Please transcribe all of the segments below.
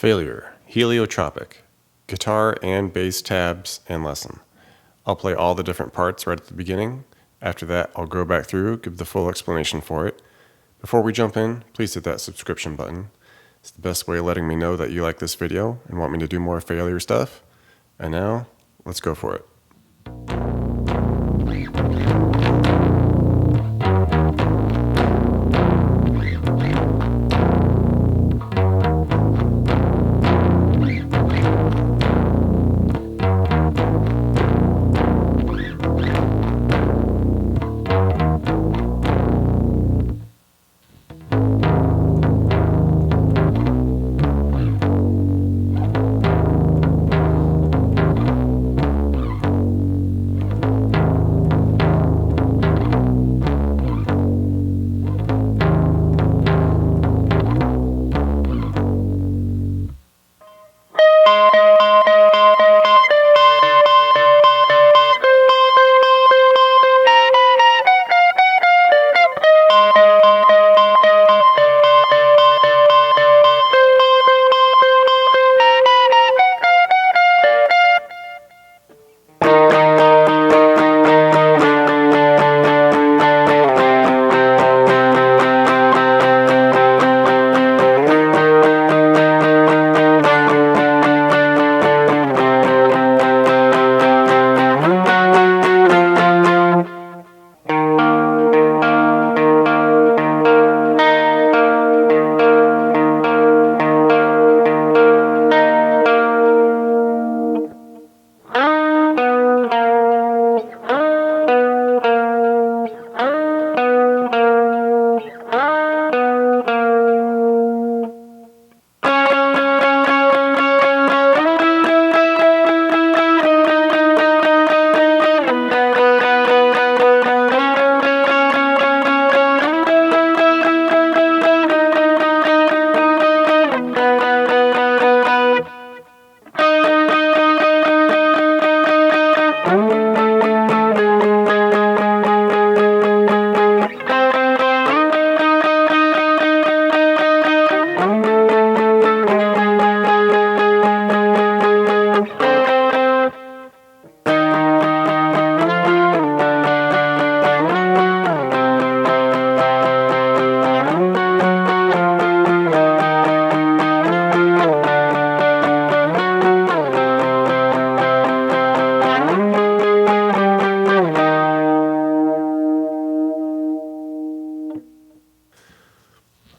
Failure, Heliotropic, guitar and bass tabs and lesson. I'll play all the different parts right at the beginning. After that, I'll go back through, give the full explanation for it. Before we jump in, please hit that subscription button. It's the best way of letting me know that you like this video and want me to do more failure stuff. And now, let's go for it.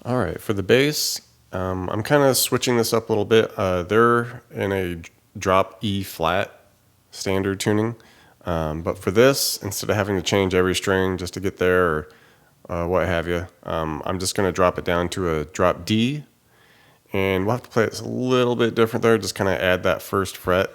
Alright, for the bass, I'm kind of switching this up a little bit. They're in a drop E flat standard tuning, but for this, instead of having to change every string just to get there or what have you, I'm just going to drop it down to a drop D, and we'll have to play it a little bit different there, just kind of add that first fret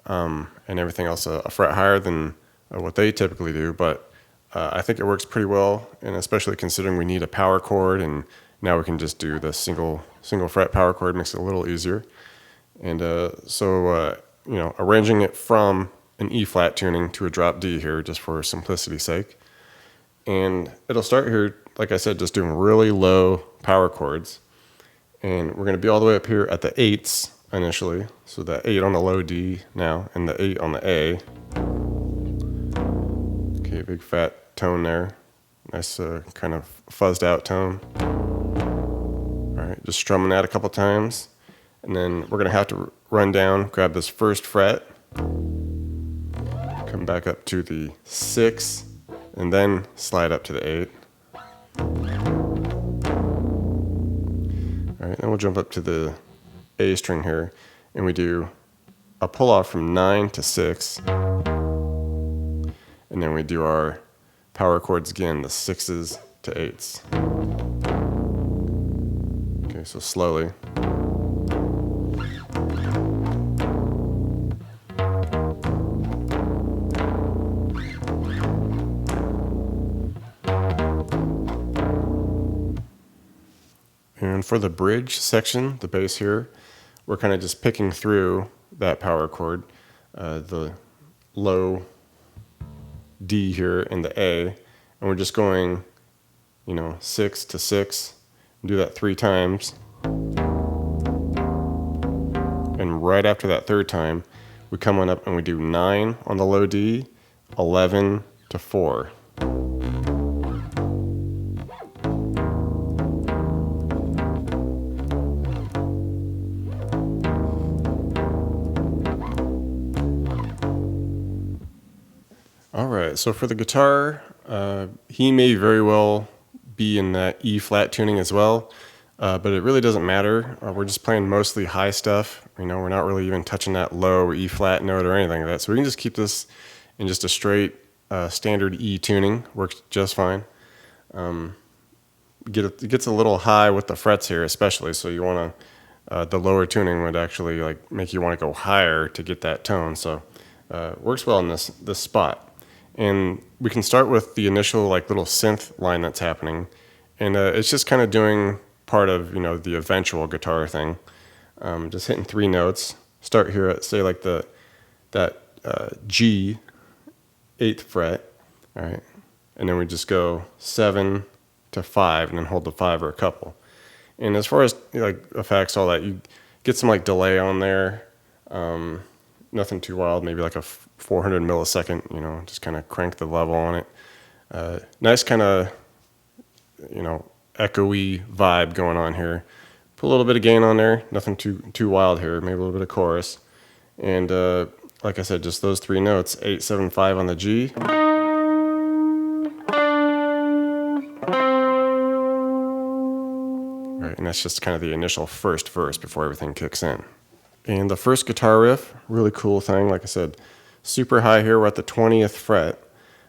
and everything else a fret higher than what they typically do, but I think it works pretty well, and especially considering we need a power chord, and now we can just do the single fret power chord, makes it a little easier. And arranging it from an E flat tuning to a drop D here, just for simplicity's sake. And it'll start here, like I said, just doing really low power chords. And we're going to be all the way up here at the 8s initially. So the 8 on the low D now, and the 8 on the A. Okay, big fat tone there. Nice kind of fuzzed out tone. Alright, just strumming that a couple times. And then we're going to have to run down, grab this first fret, come back up to the 6, and then slide up to the 8. Alright, then we'll jump up to the A string here, and we do a pull off from 9 to 6. And then we do our power chords again, the 6s to 8s. Okay, so slowly. And for the bridge section, the bass here, we're kind of just picking through that power chord, the low D here and the A, and we're just going, 6 to 6, do that 3 times. then right after that third time, we come on up and we do 9 on the low D, 11 to 4. All right, so for the guitar, he may very well be in that E flat tuning as well, but it really doesn't matter. We're just playing mostly high stuff. We're not really even touching that low E flat note or anything like that. So we can just keep this in just a straight standard E tuning. Works just fine. It gets a little high with the frets here, especially. So you want to, the lower tuning would actually like make you want to go higher to get that tone. So works well in this spot. And we can start with the initial like little synth line that's happening, and it's just kind of doing part of the eventual guitar thing. Just hitting 3 notes. Start here at say like that G 8th fret, all right, and then we just go 7 to 5, and then hold the 5 or a couple. And as far as like effects, all that, you get some like delay on there. Nothing too wild, maybe like a 400 millisecond, just kind of crank the level on it. Nice kind of, echoey vibe going on here. Put a little bit of gain on there, nothing too wild here, maybe a little bit of chorus. And like I said, just those 3 notes, 8, 7, 5 on the G. All right, and that's just kind of the initial first verse before everything kicks in. And the first guitar riff, really cool thing. Like I said, super high here. We're at the 20th fret.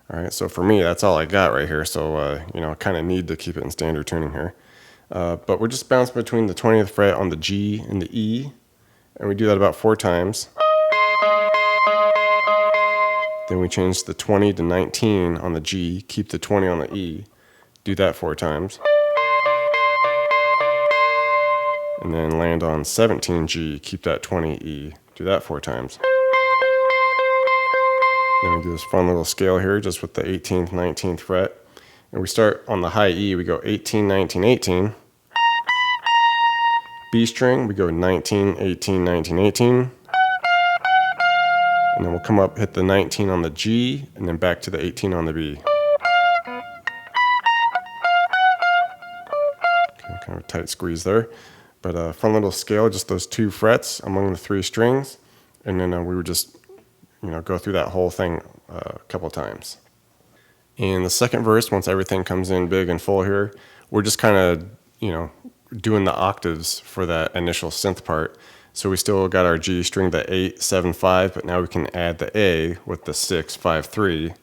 All right, so for me, that's all I got right here. So, I kind of need to keep it in standard tuning here. But we're just bouncing between the 20th fret on the G and the E. And we do that about 4 times. Then we change the 20 to 19 on the G, keep the 20 on the E. Do that 4 times. And then land on 17G, keep that 20E, do that 4 times. Then we do this fun little scale here just with the 18th, 19th fret. And we start on the high E, we go 18, 19, 18. B string, we go 19, 18, 19, 18. And then we'll come up, hit the 19 on the G, and then back to the 18 on the B. Okay, kind of a tight squeeze there. But a fun little scale, just those 2 frets among the 3 strings. And then we would just, go through that whole thing a couple of times. In the second verse, once everything comes in big and full here, we're just kind of, doing the octaves for that initial synth part. So we still got our G string, the 8, 7, 5, but now we can add the A with the 6, 5, 3.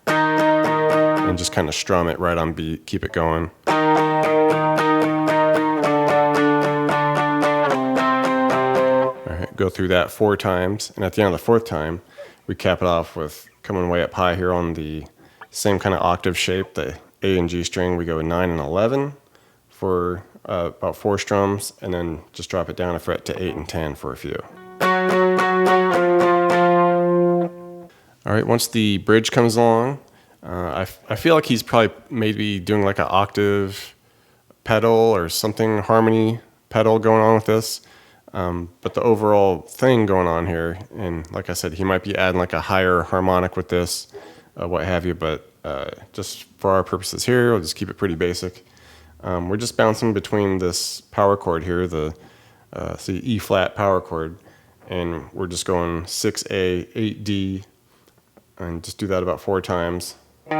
And just kind of strum it right on beat, keep it going. Go through that 4 times, and at the end of the 4th time, we cap it off with coming way up high here on the same kind of octave shape, the A and G string. We go 9 and 11 for about 4 strums, and then just drop it down a fret to 8 and 10 for a few. All right, once the bridge comes along, I feel like he's probably maybe doing like an octave pedal or something, harmony pedal going on with this. But the overall thing going on here, and like I said, he might be adding like a higher harmonic with this, what have you, but just for our purposes here, we'll just keep it pretty basic. We're just bouncing between this power chord here, the E flat power chord, and we're just going 6A, 8D, and just do that about 4 times. All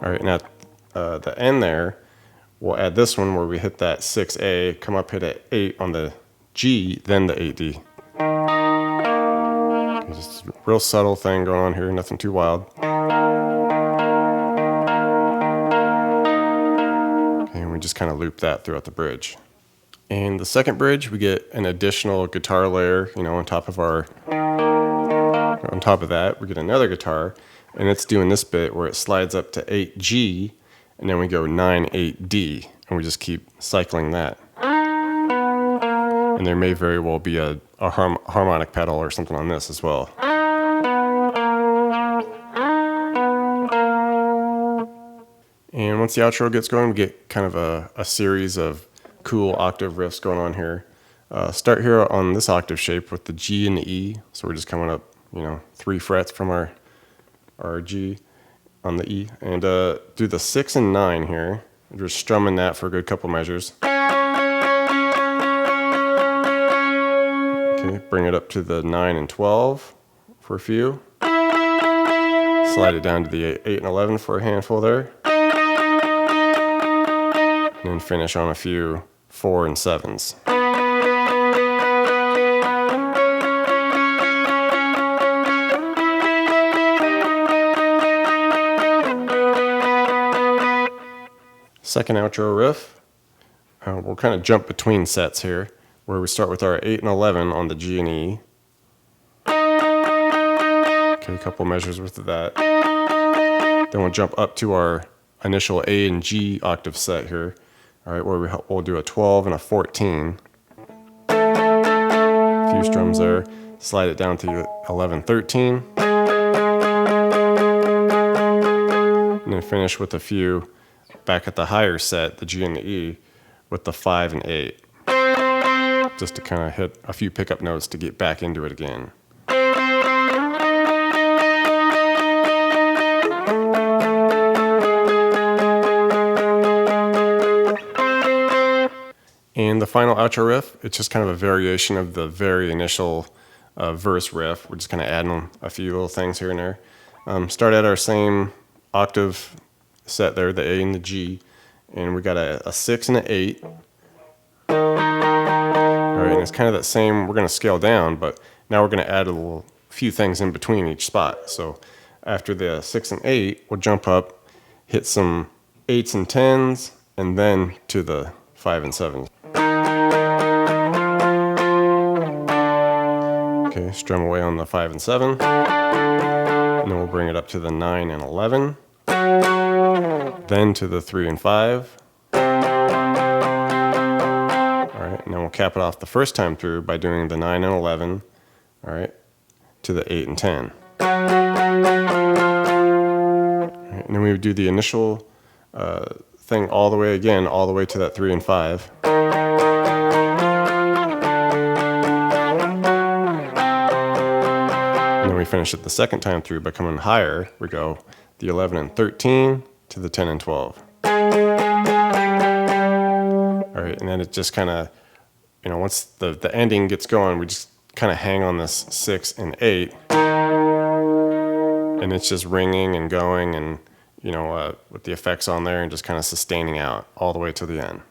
right, and at the end there, we'll add this one where we hit that 6A, come up, hit an 8 on the G, then the 8D. Okay, just a real subtle thing going on here, nothing too wild. Okay, and we just kind of loop that throughout the bridge. And the second bridge, we get an additional guitar layer, on top of that, we get another guitar, and it's doing this bit where it slides up to 8G, and then we go 9, 8D, and we just keep cycling that. And there may very well be a harmonic pedal or something on this as well. And once the outro gets going, we get kind of a series of cool octave riffs going on here. Start here on this octave shape with the G and the E. So we're just coming up, 3 frets from our G on the E, and do the 6 and 9 here. We're just strumming that for a good couple measures. Okay, bring it up to the 9 and 12 for a few. Slide it down to the 8 and 11 for a handful there. And then finish on a few 4 and 7s. Second outro riff, we'll kind of jump between sets here, where we start with our 8 and 11 on the G and E. Okay, a couple measures worth of that. Then we'll jump up to our initial A and G octave set here, all right, where we'll do a 12 and a 14. A few strums there. Slide it down to 11, 13. And then finish with a few back at the higher set, the G and the E, with the 5 and 8. Just to kind of hit a few pickup notes to get back into it again. And the final outro riff, it's just kind of a variation of the very initial verse riff. We're just kind of adding a few little things here and there. Start at our same octave set there, the A and the G, and we got a 6 and an 8. All right, and it's kind of that same, we're going to scale down, but now we're going to add a few things in between each spot. So after the 6 and 8, we'll jump up, hit some 8s and 10s, and then to the 5 and 7s. Okay, strum away on the 5 and 7, and then we'll bring it up to the 9 and 11. Then to the 3 and 5. All right, and then we'll cap it off the first time through by doing the 9 and 11, all right, to the 8 and 10. All right, and then we would do the initial thing all the way again, all the way to that 3 and 5. And then we finish it the second time through by coming higher. We go the 11 and 13 to the 10 and 12. All right, and then it just kind of, once the ending gets going, we just kind of hang on this 6 and 8, and it's just ringing and going, and with the effects on there, and just kind of sustaining out all the way to the end.